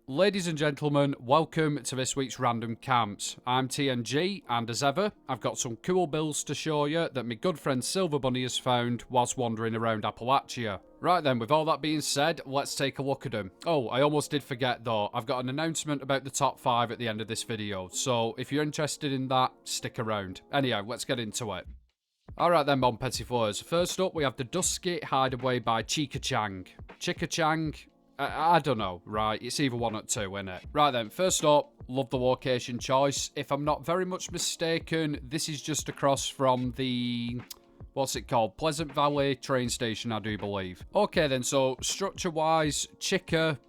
Ladies and gentlemen, welcome to this week's Random Camps. I'm TNG, and as ever, I've got some cool builds to show you that my good friend Silver Bunny has found whilst wandering around Appalachia. Right then, with all that being said, let's take a look at them. Oh, I almost did forget though, I've got an announcement about the top 5 at the end of this video, so if you're interested in that, stick around. Anyhow, let's get into it. Alright then, Bon Petit Fours. First up, we have the Dusky Hideway by Chika Chang. Chika Chang? I don't know, right? It's either one or two, innit? Right then, first up, love the location choice. If I'm not very much mistaken, this is just across from the... what's it called? Pleasant Valley train station, I do believe. Okay then, so structure-wise, Chika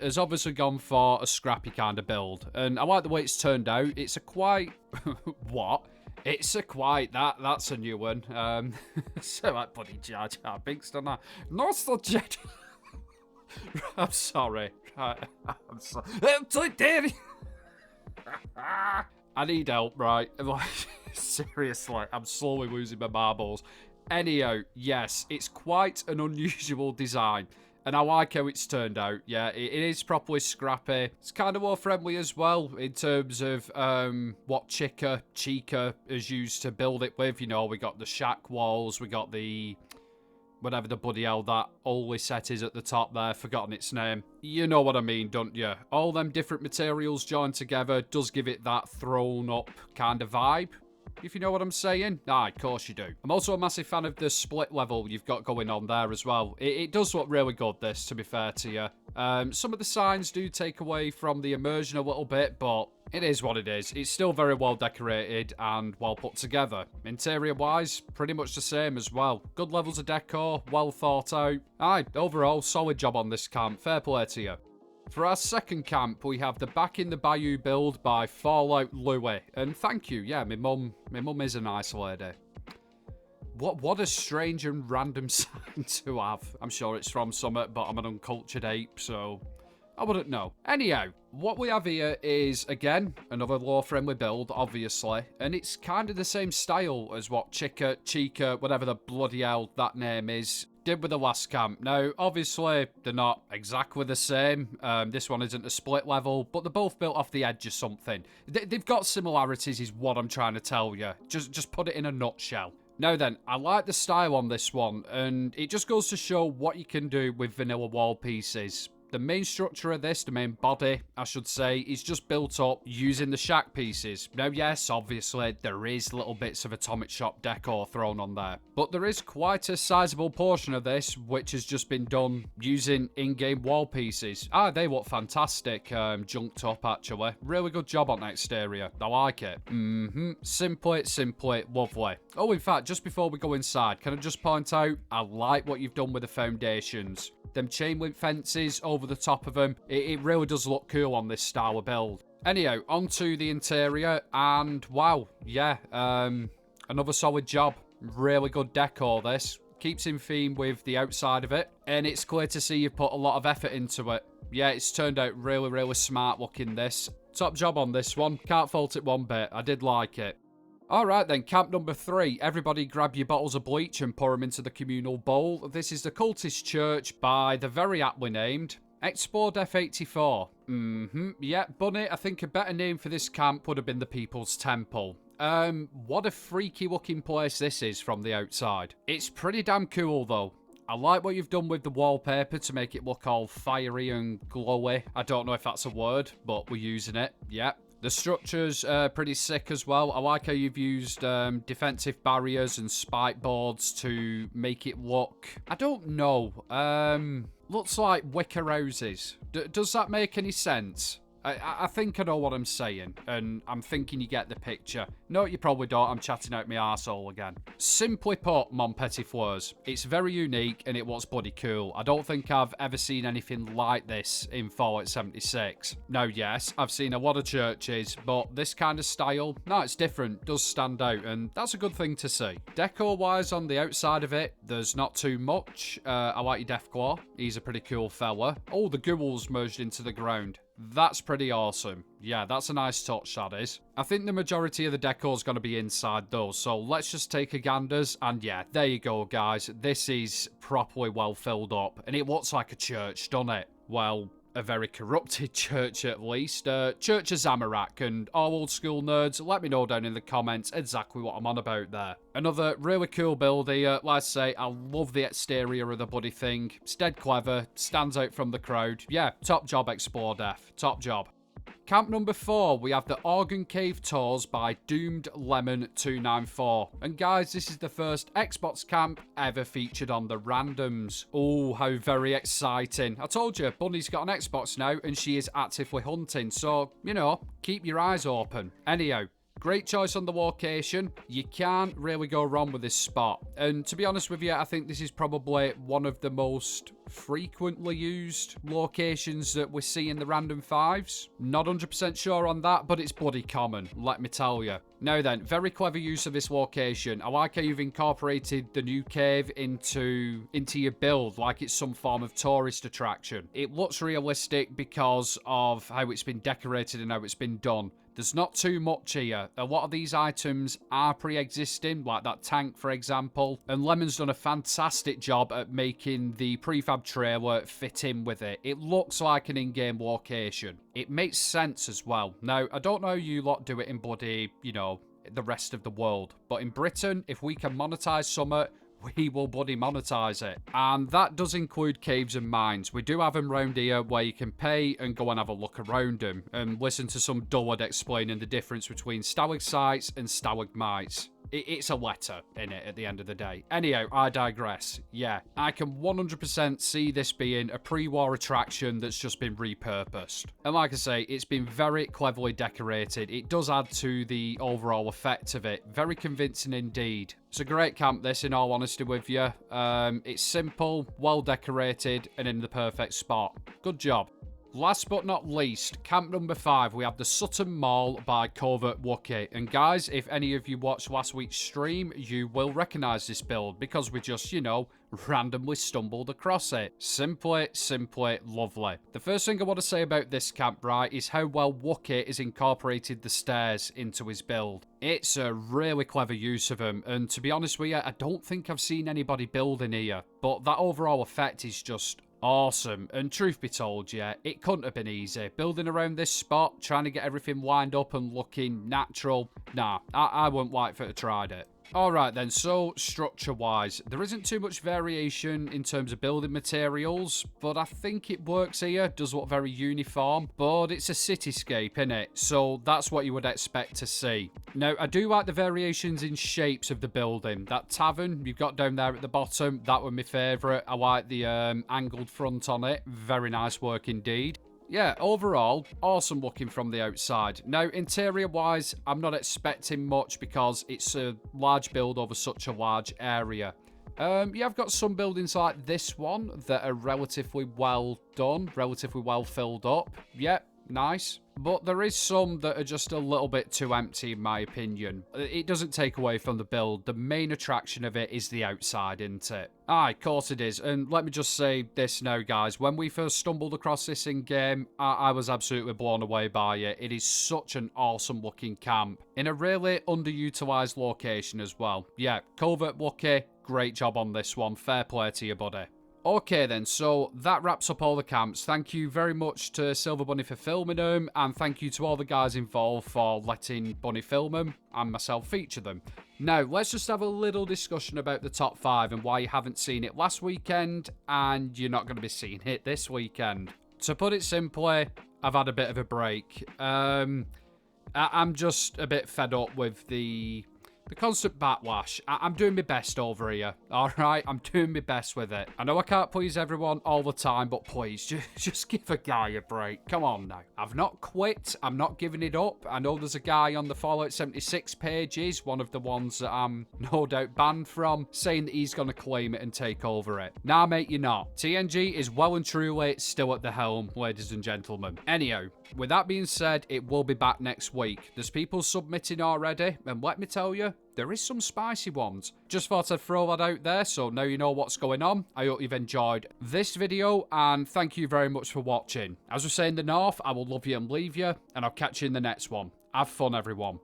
has obviously gone for a scrappy kind of build. And I like the way it's turned out. It's a quite... what? It's a quite... That's a new one. So like bloody Jar Jar Binks, don't I? Not the Jedi... I'm sorry. I'm sorry. I need help, right? Like, seriously, I'm slowly losing my marbles. Anyhow, yes, it's quite an unusual design. And I like how it's turned out. Yeah, it is properly scrappy. It's kind of more friendly as well in terms of what Chika has used to build it with. You know, we got the shack walls, we got the... whatever the bloody hell that only set is at the top there, forgotten its name. You know what I mean, don't you? All them different materials joined together does give it that thrown up kind of vibe, if you know what I'm saying. Ah, of course you do. I'm also a massive fan of the split level you've got going on there as well. It does look really good, this, to be fair to you. Some of the signs do take away from the immersion a little bit, but it is what it is. It's still very well decorated and well put together. Interior-wise, pretty much the same as well. Good levels of decor, well thought out. Aye, overall, solid job on this camp. Fair play to you. For our second camp, we have the In The Bayou build by Fallout Louis. And thank you, yeah, my mum is a nice lady. What a strange and random sign to have. I'm sure it's from Summit, but I'm an uncultured ape, so I wouldn't know. Anyhow, what we have here is, again, another lore-friendly build, obviously, and it's kind of the same style as what Chika, whatever the bloody hell that name is, did with the last camp. Now, obviously, they're not exactly the same. This one isn't a split level, but they're both built off the edge or something. They've got similarities is what I'm trying to tell you. Just put it in a nutshell. Now then, I like the style on this one, and it just goes to show what you can do with vanilla wall pieces. The main structure of this, the main body, I should say, is just built up using the shack pieces. Now, yes, obviously, there is little bits of Atomic Shop decor thrown on there. But there is quite a sizable portion of this which has just been done using in-game wall pieces. Ah, they look fantastic, junked up, actually. Really good job on the exterior. I like it. Simply lovely. Oh, in fact, just before we go inside, can I just point out, I like what you've done with the foundations. Them chain link fences over the top of them, it really does look cool on this style of build. Anyhow, onto the interior, and wow, yeah, another solid job. Really good decor, this. Keeps in theme with the outside of it, and it's clear to see you've put a lot of effort into it. Yeah, it's turned out really smart looking, this. Top job on this one, can't fault it one bit, I did like it. Alright then, camp number 3. Everybody grab your bottles of bleach and pour them into the communal bowl. This is the Cultist Church by the very aptly named Explored F84. Yeah, Bunny, I think a better name for this camp would have been the People's Temple. What a freaky looking place this is from the outside. It's pretty damn cool though. I like what you've done with the wallpaper to make it look all fiery and glowy. I don't know if that's a word, but we're using it. Yeah. The structure's pretty sick as well. I like how you've used defensive barriers and spike boards to make it look... I don't know. Looks like wicker houses. Does that make any sense? I think I know what I'm saying, and I'm thinking you get the picture. No, you probably don't. I'm chatting out my arsehole again. Simply put, Mon Petit Fleurs, it's very unique, and it looks bloody cool. I don't think I've ever seen anything like this in Fallout 76. Now, yes, I've seen a lot of churches, but this kind of style, no, it's different, does stand out, and that's a good thing to see. Decor-wise, on the outside of it, there's not too much. I like your Deathclaw. He's a pretty cool fella. Oh, the ghouls merged into the ground. That's pretty awesome. Yeah, that's a nice touch, that is. I think the majority of the decor is going to be inside though, so let's just take a ganders, and yeah, there you go, guys. This is properly well filled up, and it looks like a church, doesn't it? Well, a very corrupted church at least. Church of Zamorak, and all old school nerds, let me know down in the comments exactly what I'm on about there. Another really cool build here. Like I say, I love the exterior of the bloody thing. It's dead clever, stands out from the crowd. Yeah, top job, Explore Death. Top job. Camp number 4, we have the Organ Cave Tours by Doomed Lemon 294. And guys, this is the first Xbox camp ever featured on the randoms. Oh, how very exciting. I told you, Bunny's got an Xbox now and she is actively hunting. So, you know, keep your eyes open. Anyhow, great choice on the location. You can't really go wrong with this spot. And to be honest with you, I think this is probably one of the most frequently used locations that we see in the random 5s. Not 100% sure on that, but it's bloody common, let me tell you. Now then, very clever use of this location. I like how you've incorporated the new cave into your build, like it's some form of tourist attraction. It looks realistic because of how it's been decorated and how it's been done. There's not too much here. A lot of these items are pre-existing, like that tank, for example. And Lemon's done a fantastic job at making the prefab trailer fit in with it. It looks like an in-game location. It makes sense as well. Now, I don't know how you lot do it in bloody, you know, the rest of the world. But in Britain, if we can monetize Summit, we will bloody monetize it. And that does include caves and mines. We do have them round here where you can pay and go and have a look around them and listen to some dullard explaining the difference between stalactites and stalagmites. It's a letter in it at the end of the day. Anyhow, I digress. Yeah, I can 100% see this being a pre-war attraction that's just been repurposed. And like I say, it's been very cleverly decorated. It does add to the overall effect of it. Very convincing indeed. It's a great camp, this, in all honesty with you. It's simple, well decorated, and in the perfect spot. Good job. Last but not least, camp number 5, we have the Sutton Mall by Covert Wookie. And guys, if any of you watched last week's stream, you will recognise this build because we just, you know, randomly stumbled across it. Simply lovely. The first thing I want to say about this camp, right, is how well Wookie has incorporated the stairs into his build. It's a really clever use of them, and to be honest with you, I don't think I've seen anybody building here, but that overall effect is just awesome. And truth be told, yeah, it couldn't have been easy. Building around this spot, trying to get everything lined up and looking natural, nah, I wouldn't like for it to tried it. Alright then, so structure-wise, there isn't too much variation in terms of building materials, but I think it works here, does look very uniform, but it's a cityscape, innit? So that's what you would expect to see. Now, I do like the variations in shapes of the building. That tavern you've got down there at the bottom, that was my favourite. I like the angled front on it. Very nice work indeed. Yeah, overall, awesome looking from the outside. Now, interior-wise, I'm not expecting much because it's a large build over such a large area. Yeah, I've got some buildings like this one that are relatively well done, relatively well filled up. Yep, nice. But there is some that are just a little bit too empty, in my opinion. It doesn't take away from the build. The main attraction of it is the outside, isn't it? Aye, of course it is. And let me just say this now, guys. When we first stumbled across this in-game, I was absolutely blown away by it. It is such an awesome-looking camp. In a really underutilised location as well. Yeah, Covert Wookie, great job on this one. Fair play to you, buddy. Okay then, so that wraps up all the camps. Thank you very much to Silver Bunny for filming them, and thank you to all the guys involved for letting Bunny film them and myself feature them. Now, let's just have a little discussion about the top 5 and why you haven't seen it last weekend and you're not going to be seeing it this weekend. To put it simply, I've had a bit of a break. I'm just a bit fed up with the constant backlash. I'm doing my best over here, alright? I'm doing my best with it. I know I can't please everyone all the time, but please, just give a guy a break. Come on now. I've not quit. I'm not giving it up. I know there's a guy on the Fallout 76 pages, one of the ones that I'm no doubt banned from, saying that he's going to claim it and take over it. Nah, mate, you're not. TNG is well and truly still at the helm, ladies and gentlemen. Anyhow, with that being said, it will be back next week. There's people submitting already, and let me tell you, there is some spicy ones. Just thought I'd throw that out there, so now you know what's going on. I hope you've enjoyed this video, and thank you very much for watching. As we say in the north, I will love you and leave you, and I'll catch you in the next one. Have fun, everyone.